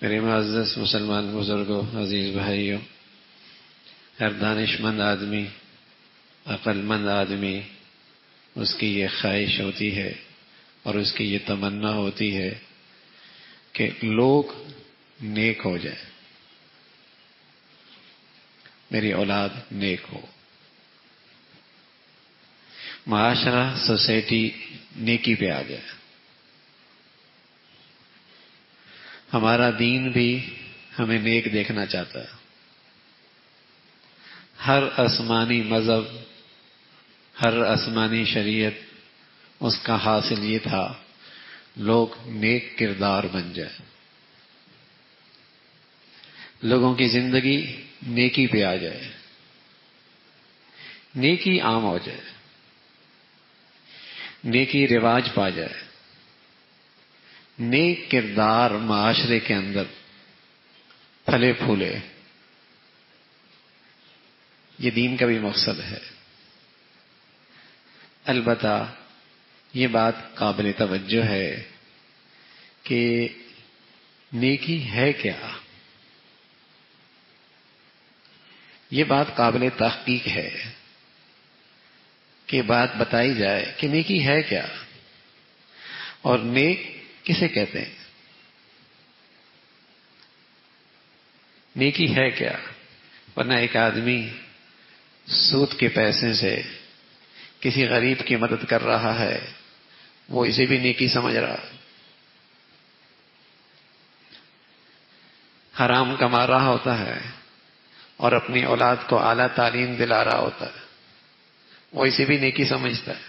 میرے معزز مسلمان بزرگوں، عزیز بھائیوں، ہر دانش مند آدمی، عقل مند آدمی، اس کی یہ خواہش ہوتی ہے اور اس کی یہ تمنا ہوتی ہے کہ لوگ نیک ہو جائیں، میری اولاد نیک ہو، معاشرہ، سوسائٹی نیکی پہ آ جائے۔ ہمارا دین بھی ہمیں نیک دیکھنا چاہتا ہے۔ ہر آسمانی مذہب، ہر آسمانی شریعت، اس کا حاصل یہ تھا لوگ نیک کردار بن جائے، لوگوں کی زندگی نیکی پہ آ جائے، نیکی عام ہو جائے، نیکی رواج پا جائے، نیک کردار معاشرے کے اندر پھلے پھولے۔ یہ دین کا بھی مقصد ہے۔ البتہ یہ بات قابل توجہ ہے کہ نیکی ہے کیا؟ یہ بات قابل تحقیق ہے کہ بات بتائی جائے کہ نیکی ہے کیا اور نیک کسے کہتے ہیں؟ نیکی ہے کیا؟ ورنہ ایک آدمی سود کے پیسے سے کسی غریب کی مدد کر رہا ہے، وہ اسے بھی نیکی سمجھ رہا، حرام کما رہا ہوتا ہے اور اپنی اولاد کو اعلیٰ تعلیم دلا رہا ہوتا ہے، وہ اسے بھی نیکی سمجھتا ہے۔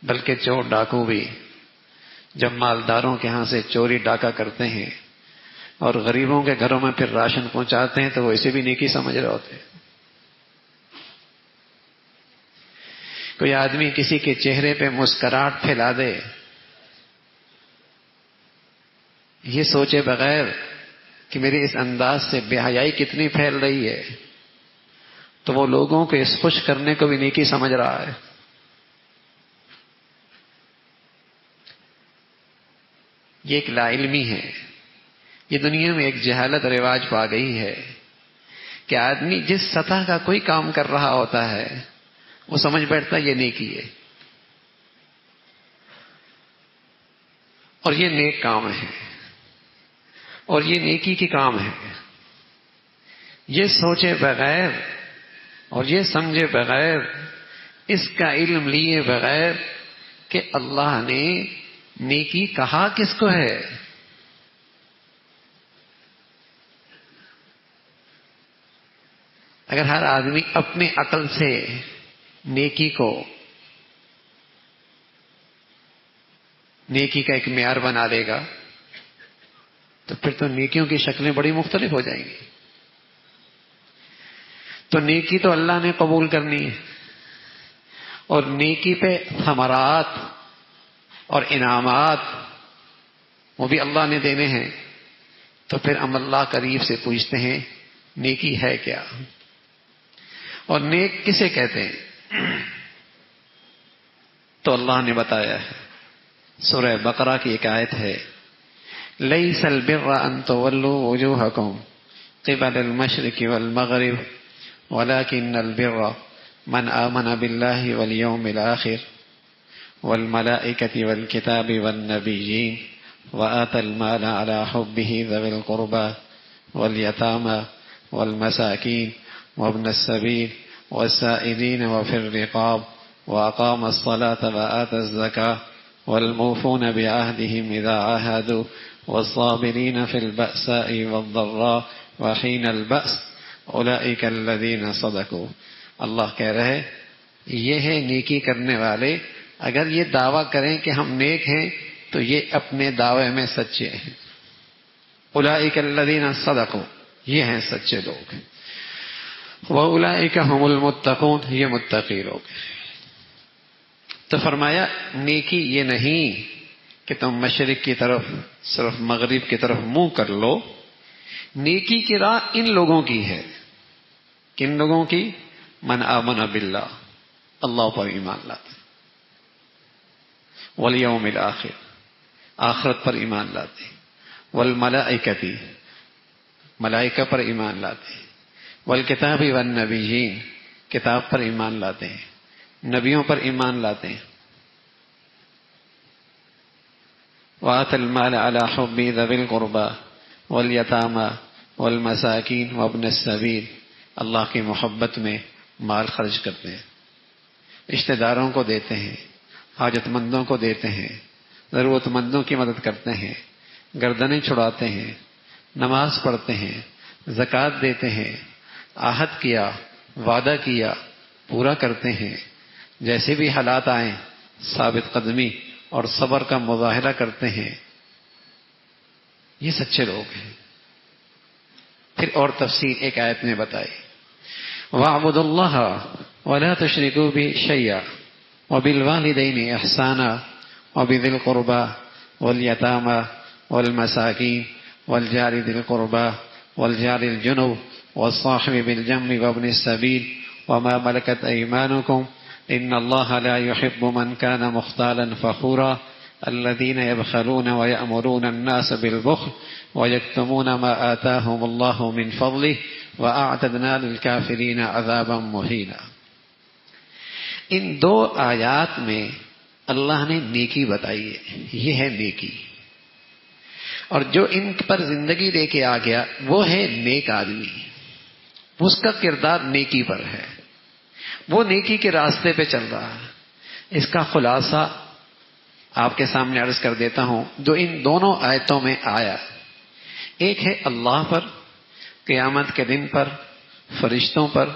بلکہ چور ڈاکو بھی جب مالداروں کے ہاں سے چوری ڈاکہ کرتے ہیں اور غریبوں کے گھروں میں پھر راشن پہنچاتے ہیں تو وہ اسے بھی نیکی سمجھ رہے ہوتے ہیں۔ کوئی آدمی کسی کے چہرے پہ مسکراہٹ پھیلا دے، یہ سوچے بغیر کہ میرے اس انداز سے بے حیائی کتنی پھیل رہی ہے، تو وہ لوگوں کو اس خوش کرنے کو بھی نیکی سمجھ رہا ہے۔ یہ ایک لا علمی ہے۔ یہ دنیا میں ایک جہالت رواج پا گئی ہے کہ آدمی جس سطح کا کوئی کام کر رہا ہوتا ہے وہ سمجھ بیٹھتا یہ نیکی ہے اور یہ نیک کام ہے اور یہ نیکی کی کام ہے۔ یہ سوچے بغیر اور یہ سمجھے بغیر، اس کا علم لیے بغیر کہ اللہ نے نیکی کہا کس کو ہے۔ اگر ہر آدمی اپنی عقل سے نیکی کا ایک معیار بنا لے گا تو پھر تو نیکیوں کی شکلیں بڑی مختلف ہو جائیں گی۔ تو نیکی تو اللہ نے قبول کرنی ہے اور نیکی پہ ثمرات اور انعامات وہ بھی اللہ نے دینے ہیں۔ تو پھر ہم اللہ قریب سے پوچھتے ہیں نیکی ہے کیا اور نیک کسے کہتے ہیں؟ تو اللہ نے بتایا ہے، سورہ بقرہ کی ایک آیت ہے، لَيْسَ الْبِرَّ أَن تُوَلُّوا وُجُوهَكُمْ قِبَلَ الْمَشْرِقِ وَالْمَغْرِبِ وَلَكِنَّ الْبِرَّ مَنْ آمَنَ بِاللَّهِ وَالْيَوْمِ الْآخِرِ وَالْمَلَائِكَةِ وَالْكِتَابِ وَالنَّبِيِّينَ وَآتَى الْمَالَ عَلَى حُبِّهِ ذَوِي الْقُرْبَى وَالْيَتَامَى وَالْمَسَاكِينِ وَابْنَ السَّبِيلِ وَالسَّائِلِينَ وَفِي الرِّقَابِ وَأَقَامَ الصَّلَاةَ وَآتَى الزَّكَاةَ وَالْمُوفُونَ بِعَهْدِهِمْ إِذَا عَاهَدُوا وَالصَّابِرِينَ فِي الْبَأْسَاءِ وَالضَّرَّاءِ وَحِينَ الْبَأْسِ أُولَئِكَ الَّذِينَ صَدَقُوا۔ اللہ کہہ رہے یہ ہے نیکی کرنے والے، اگر یہ دعویٰ کریں کہ ہم نیک ہیں تو یہ اپنے دعوے میں سچے ہیں۔ أُولَئِكَ الَّذِينَ صَدَقُوا، یہ ہیں سچے لوگ۔ وَأُولَئِكَ هُمُ الْمُتَّقُونَ، یہ متقی لوگ ہیں۔ تو فرمایا نیکی یہ نہیں کہ تم مشرق کی طرف صرف مغرب کی طرف منہ کر لو، نیکی کی راہ ان لوگوں کی ہے۔ کن لوگوں کی؟ من آمن باللہ، اللہ پر ایمان لاتے، والیوم الآخر، آخرت پر ایمان لاتے، والملائکتی، ملائکہ پر ایمان لاتے ہیں، والکتاب والنبیین، کتاب پر ایمان لاتے ہیں، نبیوں پر ایمان لاتے ہیں، وآت المال علی حب ذوی القربى والیتامى والمساکین وابن السبیل، اللہ کی محبت میں مال خرچ کرتے ہیں، رشتہ داروں کو دیتے ہیں، حاجت مندوں کو دیتے ہیں، ضرورت مندوں کی مدد کرتے ہیں، گردنیں چھڑاتے ہیں، نماز پڑھتے ہیں، زکوٰۃ دیتے ہیں، عہد کیا، وعدہ کیا، پورا کرتے ہیں، جیسے بھی حالات آئیں ثابت قدمی اور صبر کا مظاہرہ کرتے ہیں، یہ سچے لوگ ہیں۔ پھر اور تفصیل ایک آیت میں بتائی، وَاعْبُدُوا اللَّهَ وَلَا تُشْرِكُوا بِهِ شَيْئًا وَبِالْوَالِدَيْنِ إِحْسَانًا وَبِذِي الْقُرْبَى وَالْيَتَامَى وَالْمَسَاكِينِ وَالْجَارِ ذِي الْقُرْبَى وَالْجَارِ الْجُنُبِ وَالصَّاحِبِ بِالْجَنبِ وَابْنِ السَّبِيلِ وَمَا مَلَكَتْ أَيْمَانُكُمْ إِنَّ اللَّهَ لَا يُحِبُّ مَنْ كَانَ مُخْتَالًا فَخُورًا الذين يبخلون ويأمرون الناس بالبخل ويكتمون ما آتاهم الله من فضله وأعتدنا للكافرين عذابا مهينا۔ ان دو آیات میں اللہ نے نیکی بتائی ہے، یہ ہے نیکی، اور جو ان پر زندگی لے کے آ گیا وہ ہے نیک آدمی، اس کا کردار نیکی پر ہے، وہ نیکی کے راستے پہ چل رہا ہے۔ اس کا خلاصہ آپ کے سامنے عرض کر دیتا ہوں جو ان دونوں آیتوں میں آیا۔ ایک ہے اللہ پر، قیامت کے دن پر، فرشتوں پر،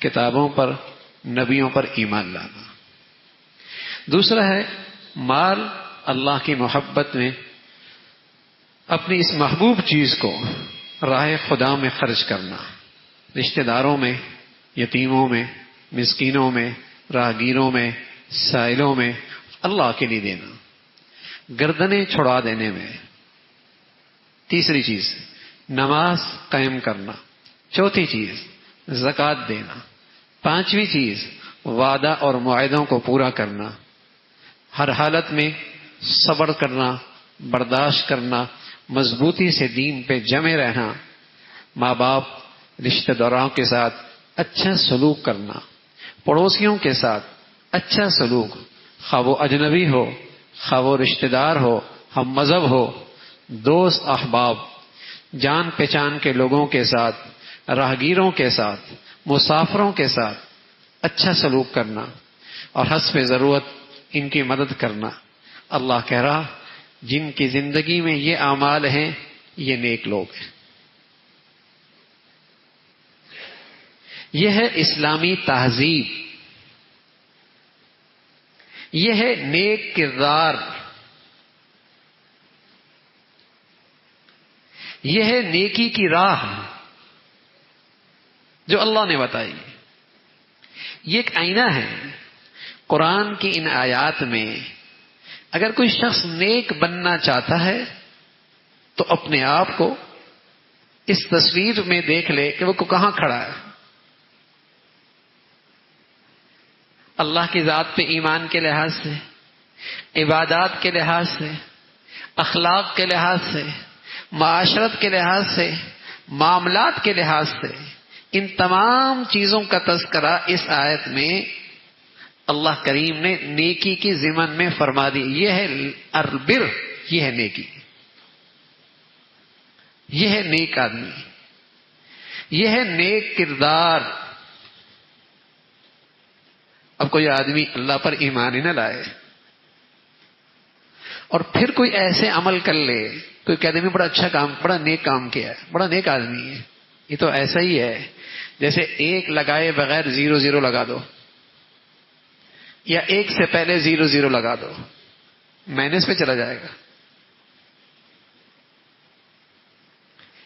کتابوں پر، نبیوں پر ایمان لانا۔ دوسرا ہے مال اللہ کی محبت میں اپنی اس محبوب چیز کو راہ خدا میں خرچ کرنا، رشتہ داروں میں، یتیموں میں، مسکینوں میں، راہگیروں میں، سائلوں میں اللہ کے لیے دینا، گردنیں چھڑا دینے میں۔ تیسری چیز نماز قائم کرنا، چوتھی چیز زکوٰۃ دینا، پانچویں چیز وعدہ اور معاہدوں کو پورا کرنا، ہر حالت میں صبر کرنا، برداشت کرنا، مضبوطی سے دین پہ جمے رہنا، ماں باپ رشتہ داروں کے ساتھ اچھا سلوک کرنا، پڑوسیوں کے ساتھ اچھا سلوک، خواہ وہ اجنبی ہو، خواہ وہ رشتہ دار ہو، ہم مذہب ہو، دوست احباب، جان پہچان کے لوگوں کے ساتھ، راہگیروں کے ساتھ، مسافروں کے ساتھ اچھا سلوک کرنا، اور حسب ضرورت ان کی مدد کرنا۔ اللہ کہہ رہا جن کی زندگی میں یہ اعمال ہیں یہ نیک لوگ ہیں۔ یہ ہے اسلامی تہذیب، یہ ہے نیک کردار، یہ ہے نیکی کی راہ جو اللہ نے بتائی۔ یہ ایک آئینہ ہے قرآن کی ان آیات میں۔ اگر کوئی شخص نیک بننا چاہتا ہے تو اپنے آپ کو اس تصویر میں دیکھ لے کہ وہ کہاں کھڑا ہے۔ اللہ کی ذات پہ ایمان کے لحاظ سے، عبادات کے لحاظ سے، اخلاق کے لحاظ سے، معاشرت کے لحاظ سے، معاملات کے لحاظ سے، ان تمام چیزوں کا تذکرہ اس آیت میں اللہ کریم نے نیکی کی ضمن میں فرما دی۔ یہ ہے البر، یہ ہے نیکی، یہ ہے نیک آدمی، یہ ہے نیک کردار۔ اب کوئی آدمی اللہ پر ایمان ہی نہ لائے اور پھر کوئی ایسے عمل کر لے، کوئی کہہ دے میں بڑا اچھا کام، بڑا نیک کام کیا ہے، بڑا نیک آدمی ہے، یہ تو ایسا ہی ہے جیسے ایک لگائے بغیر 0 لگا دو، یا ایک سے پہلے 0 لگا دو، مائنس پہ چلا جائے گا۔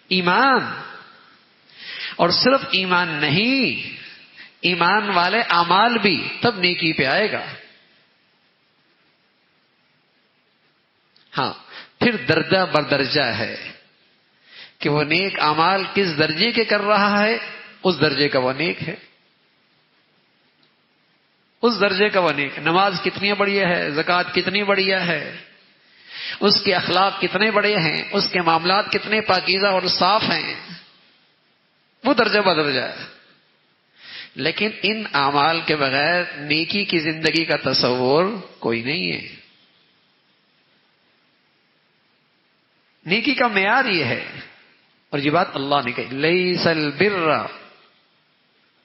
ایمان، اور صرف ایمان نہیں، ایمان والے اعمال بھی، تب نیکی پہ آئے گا۔ ہاں پھر درجہ بدرجہ ہے کہ وہ نیک اعمال کس درجے کے کر رہا ہے، اس درجے کا وہ نیک ہے، اس درجے کا وہ نیک۔ نماز کتنی بڑھیا ہے، زکوٰۃ کتنی بڑھیا ہے، اس کے اخلاق کتنے بڑے ہیں، اس کے معاملات کتنے پاکیزہ اور صاف ہیں، وہ درجہ بدرجہ ہے. لیکن ان اعمال کے بغیر نیکی کی زندگی کا تصور کوئی نہیں ہے. نیکی کا معیار یہ ہے، اور یہ بات اللہ نے کہی، لیس البر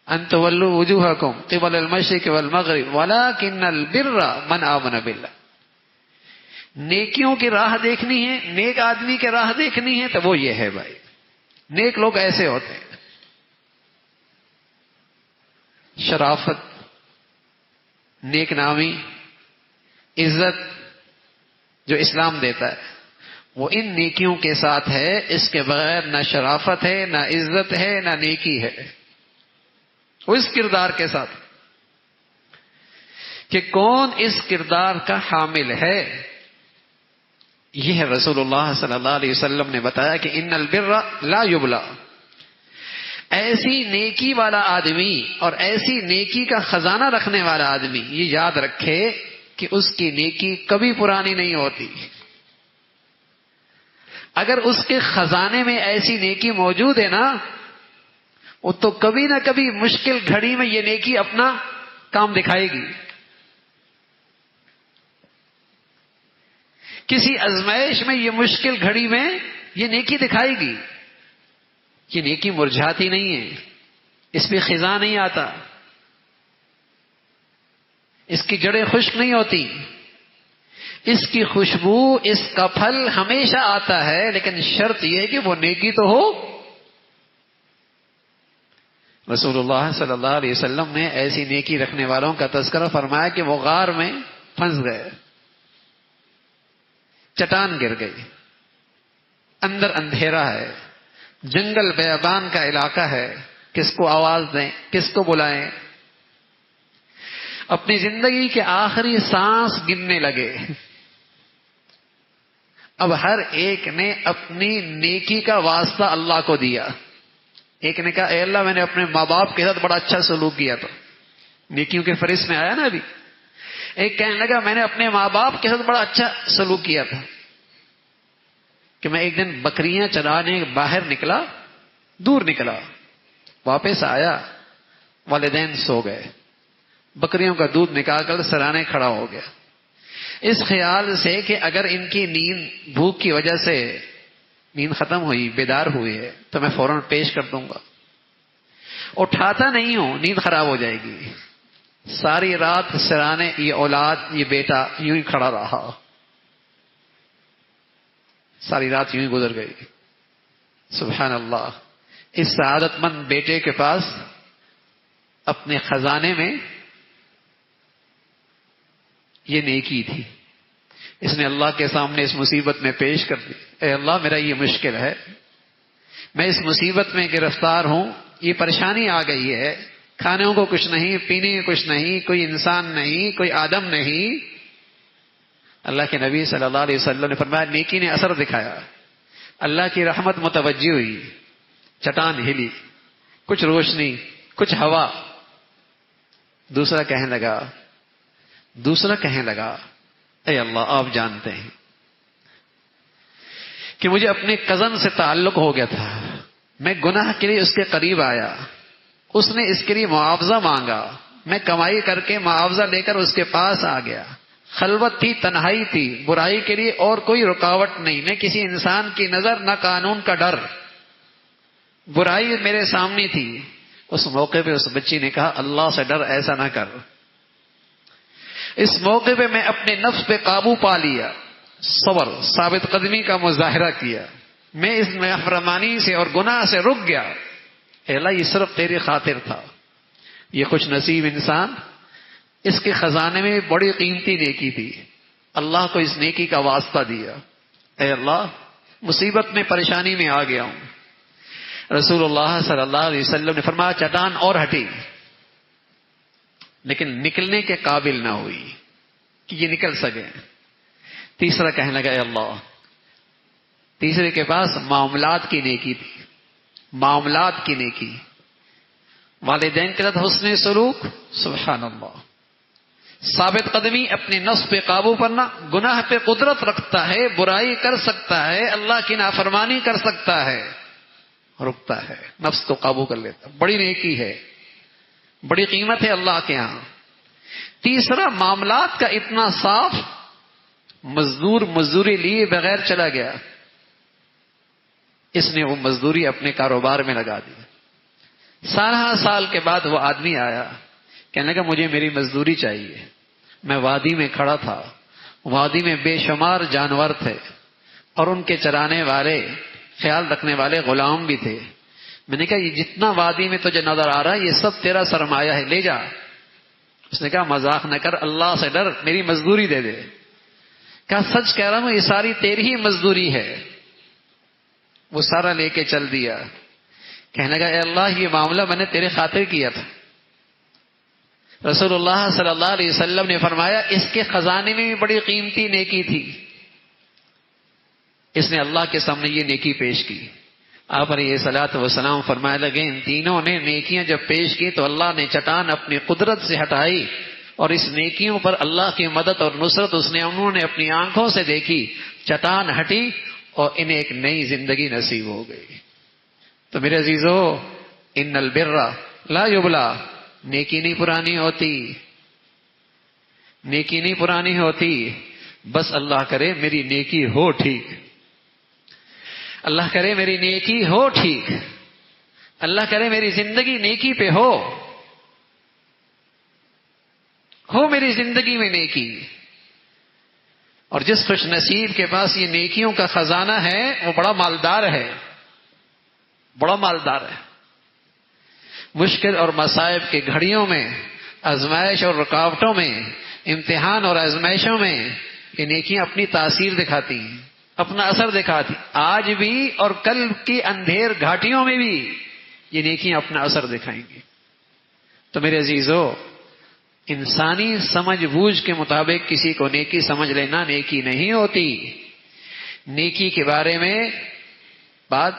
ان تولوا وجوہکم قبل المشرق والمغرب ولکن البر من آمن باللہ. نیکیوں کی راہ دیکھنی ہے، نیک آدمی کی راہ دیکھنی ہے تو وہ یہ ہے بھائی. نیک لوگ ایسے ہوتے ہیں، شرافت، نیک نامی، عزت جو اسلام دیتا ہے وہ ان نیکیوں کے ساتھ ہے. اس کے بغیر نہ شرافت ہے، نہ عزت ہے، نہ نیکی ہے. وہ اس کردار کے ساتھ کہ کون اس کردار کا حامل ہے، یہ رسول اللہ صلی اللہ علیہ وسلم نے بتایا کہ ان البر لا یبلا. ایسی نیکی والا آدمی اور ایسی نیکی کا خزانہ رکھنے والا آدمی یہ یاد رکھے کہ اس کی نیکی کبھی پرانی نہیں ہوتی. اگر اس کے خزانے میں ایسی نیکی موجود ہے نا، وہ تو کبھی نہ کبھی مشکل گھڑی میں یہ نیکی اپنا کام دکھائے گی. کسی آزمائش میں یہ مشکل گھڑی میں یہ نیکی دکھائے گی. یہ نیکی مرجھاتی نہیں ہے، اس پہ خزاں نہیں آتا، اس کی جڑیں خشک نہیں ہوتی، اس کی خوشبو، اس کا پھل ہمیشہ آتا ہے. لیکن شرط یہ ہے کہ وہ نیکی تو ہو. رسول اللہ صلی اللہ علیہ وسلم نے ایسی نیکی رکھنے والوں کا تذکرہ فرمایا کہ وہ غار میں پھنس گئے، چٹان گر گئی، اندر اندھیرا ہے، جنگل بیابان کا علاقہ ہے، کس کو آواز دیں، کس کو بلائیں. اپنی زندگی کے آخری سانس گننے لگے. اب ہر ایک نے اپنی نیکی کا واسطہ اللہ کو دیا. ایک نے کہا اے اللہ میں نے اپنے ماں باپ کے ساتھ بڑا اچھا سلوک کیا تھا، نیکیوں کے فہرست میں آیا نا ابھی. ایک کہنے لگا میں نے اپنے ماں باپ کے ساتھ بڑا اچھا سلوک کیا تھا کہ میں ایک دن بکریاں چرانے باہر نکلا، دور نکلا، واپس آیا، والدین سو گئے، بکریوں کا دودھ نکال کر سرانے کھڑا ہو گیا، اس خیال سے کہ اگر ان کی نیند بھوک کی وجہ سے نیند ختم ہوئی، بیدار ہوئی ہے تو میں فوراً پیش کر دوں گا. اٹھاتا نہیں ہوں، نیند خراب ہو جائے گی. ساری رات سرانے یہ اولاد، یہ بیٹا یوں ہی کھڑا رہا، ساری رات یوں ہی گزر گئی. سبحان اللہ. اس سعادت مند بیٹے کے پاس اپنے خزانے میں یہ نیکی تھی. اس نے اللہ کے سامنے اس مصیبت میں پیش کر دی، اے اللہ میرا یہ مشکل ہے، میں اس مصیبت میں گرفتار ہوں، یہ پریشانی آ گئی ہے، کھانے کو کچھ نہیں، پینے کو کچھ نہیں، کوئی انسان نہیں، کوئی آدم نہیں. اللہ کے نبی صلی اللہ علیہ وسلم نے فرمایا نیکی نے اثر دکھایا، اللہ کی رحمت متوجہ ہوئی، چٹان ہلی، کچھ روشنی، کچھ ہوا. دوسرا کہنے لگا اے اللہ آپ جانتے ہیں کہ مجھے اپنے کزن سے تعلق ہو گیا تھا، میں گناہ کے لیے اس کے قریب آیا، اس نے اس کے لیے معاوضہ مانگا، میں کمائی کر کے معاوضہ لے کر اس کے پاس آ گیا. خلوت تھی، تنہائی تھی، برائی کے لیے اور کوئی رکاوٹ نہیں، نہ کسی انسان کی نظر، نہ قانون کا ڈر، برائی میرے سامنے تھی. اس موقع پہ اس بچی نے کہا اللہ سے ڈر، ایسا نہ کر. اس موقع پہ میں اپنے نفس پہ قابو پا لیا، صبر، ثابت قدمی کا مظاہرہ کیا، میں اس نافرمانی سے اور گناہ سے رک گیا. اے اللہ یہ صرف تیری خاطر تھا. یہ خوش نصیب انسان، اس کے خزانے میں بڑی قیمتی نیکی تھی، اللہ کو اس نیکی کا واسطہ دیا. اے اللہ مصیبت میں، پریشانی میں آ گیا ہوں. رسول اللہ صلی اللہ علیہ وسلم نے فرمایا چٹان اور ہٹی، لیکن نکلنے کے قابل نہ ہوئی کہ یہ نکل سکے. تیسرا کہنے لگا اے اللہ، تیسرے کے پاس معاملات کی نیکی تھی، معاملات کی نیکی، والدین کے ساتھ حسن سلوک، سبحان اللہ، ثابت قدمی، اپنے نفس پہ قابو پانا، گناہ پہ قدرت رکھتا ہے، برائی کر سکتا ہے، اللہ کی نافرمانی کر سکتا ہے، رکتا ہے، نفس کو قابو کر لیتا، بڑی نیکی ہے، بڑی قیمت ہے اللہ کے ہاں۔ تیسرا، معاملات کا اتنا صاف، مزدور مزدوری لیے بغیر چلا گیا، اس نے وہ مزدوری اپنے کاروبار میں لگا دی۔ 12 سال کے بعد وہ آدمی آیا، کہنے لگا مجھے میری مزدوری چاہیے، میں وادی میں کھڑا تھا، وادی میں بے شمار جانور تھے اور ان کے چرانے والے، خیال رکھنے والے غلام بھی تھے۔ میں نے کہا یہ جتنا وادی میں تجھے نظر آ رہا ہے یہ سب تیرا سرمایہ ہے، لے جا۔ اس نے کہا مذاق نہ کر، اللہ سے ڈر، میری مزدوری دے دے۔ کہا سچ کہہ رہا ہوں، یہ ساری تیری ہی مزدوری ہے۔ وہ سارا لے کے چل دیا، کہنے لگا اے اللہ یہ معاملہ میں نے تیرے خاطر کیا تھا۔ رسول اللہ صلی اللہ علیہ وسلم نے فرمایا اس کے خزانے میں بھی بڑی قیمتی نیکی تھی، اس نے اللہ کے سامنے یہ نیکی پیش کی۔ آپ علیہ الصلوۃ والسلام فرمانے لگے ان تینوں نے نیکیاں جب پیش کی تو اللہ نے چٹان اپنی قدرت سے ہٹائی، اور اس نیکیوں پر اللہ کی مدد اور نصرت انہوں نے اپنی آنکھوں سے دیکھی، چٹان ہٹی اور انہیں ایک نئی زندگی نصیب ہو گئی۔ تو میرے عزیزو، ان البر لا یبلا، نیکی نہیں پرانی ہوتی، نیکی نہیں پرانی ہوتی، بس اللہ کرے میری نیکی ہو ٹھیک، اللہ کرے میری نیکی ہو ٹھیک، اللہ کرے میری زندگی نیکی پہ ہو میری زندگی میں نیکی۔ اور جس خوش نصیب کے پاس یہ نیکیوں کا خزانہ ہے وہ بڑا مالدار ہے، بڑا مالدار ہے۔ مشکل اور مصائب کی گھڑیوں میں، آزمائش اور رکاوٹوں میں، امتحان اور آزمائشوں میں یہ نیکیاں اپنی تاثیر دکھاتی ہیں، اپنا اثر دکھاتی، آج بھی اور کل کی اندھیر گھاٹیوں میں بھی یہ نیکیاں اپنا اثر دکھائیں گی۔ تو میرے عزیزو، انسانی سمجھ بوجھ کے مطابق کسی کو نیکی سمجھ لینا نیکی نہیں ہوتی۔ نیکی کے بارے میں بات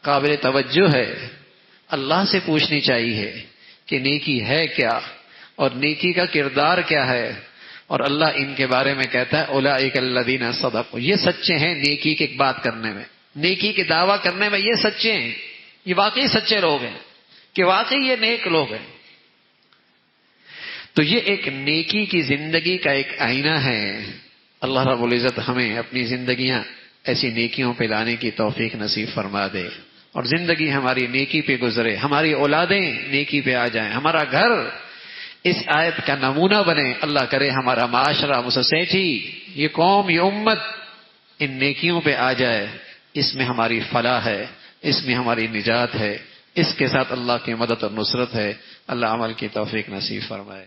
قابل توجہ ہے، اللہ سے پوچھنی چاہیے کہ نیکی ہے کیا اور نیکی کا کردار کیا ہے، اور اللہ ان کے بارے میں کہتا ہے اولئک الذین صدقوا، یہ سچے ہیں نیکی کی بات کرنے میں، نیکی کے دعویٰ کرنے میں، یہ سچے ہیں، یہ واقعی سچے لوگ ہیں کہ واقعی یہ نیک لوگ ہیں۔ تو یہ ایک نیکی کی زندگی کا ایک آئینہ ہے۔ اللہ رب العزت ہمیں اپنی زندگیاں ایسی نیکیوں پہ لانے کی توفیق نصیب فرما دے، اور زندگی ہماری نیکی پہ گزرے، ہماری اولادیں نیکی پہ آ جائیں، ہمارا گھر اس آیت کا نمونہ بنے۔ اللہ کرے ہمارا معاشرہ، سوسائٹی، یہ قوم، یہ امت ان نیکیوں پہ آ جائے، اس میں ہماری فلاح ہے، اس میں ہماری نجات ہے، اس کے ساتھ اللہ کی مدد اور نصرت ہے۔ اللہ عمل کی توفیق نصیب فرمائے۔